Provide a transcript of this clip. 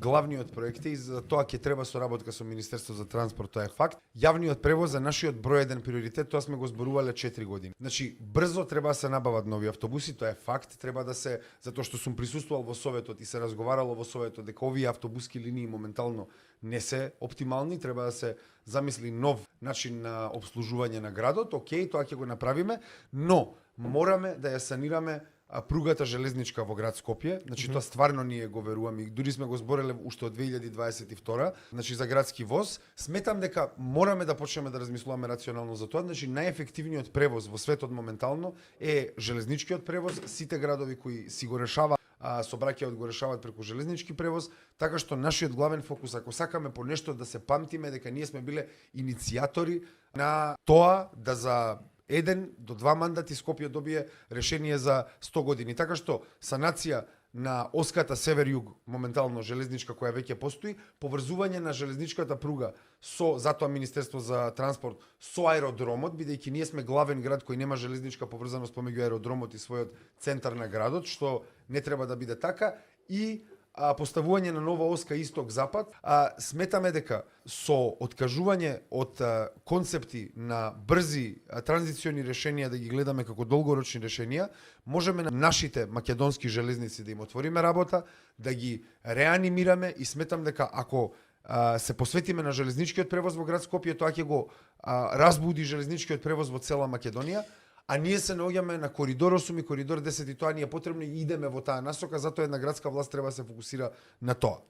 главниот проект и за тоа ќе треба соработка со Министерството за транспорт, тоа е факт. Јавниот превоз е нашиот број еден приоритет, тоа сме го зборувале 4 години. Значи, брзо треба да се набават нови автобуси, тоа е факт, треба да се, затоа што сум присуствувал во советот и се разговарало во советот дека овие автобуски линии моментално не се оптимални, треба да се замисли нов начин на обслужување на градот. Океј, тоа ќе го направиме, но мораме да ја санираме пругата железничка во град Скопје. Значи тоа стварно ние го веруваме и дури сме го збореле уште од 2022, значи за градски воз. Сметам дека мораме да почнеме да размислуваме рационално за тоа. Значи најефективниот превоз во светот моментално е железничкиот превоз. Сите градови кои си го решаваат сообраќајот го решаваат преку железнички превоз, така што нашиот главен фокус, ако сакаме по нешто да се памтиме, дека ние сме биле иницијатори на тоа да за 1 до 2 мандати Скопје добие решение за 100 години. Така што санација на оската север-југ, моментално железничка која веќе постои, поврзување на железничката пруга со затоа Министерство за транспорт со аеродромот, бидејќи ние сме главен град кој нема железничка поврзаност помеѓу аеродромот и својот центар на градот, што не треба да биде така, и поставување на нова оска исток-запад. Сметаме дека со откажување од концепти на брзи транзициони решенија, да ги гледаме како долгорочни решенија, можеме на нашите македонски железници да им отвориме работа, да ги реанимираме, и сметам дека ако се посветиме на железничкиот превоз во град Скопје, тоа ќе го разбуди железничкиот превоз во цела Македонија. А ние се наоѓаме на коридор 8 и коридор 10 и тоа ни е потребно и идеме во таа насока, затоа една градска власт треба да се фокусира на тоа.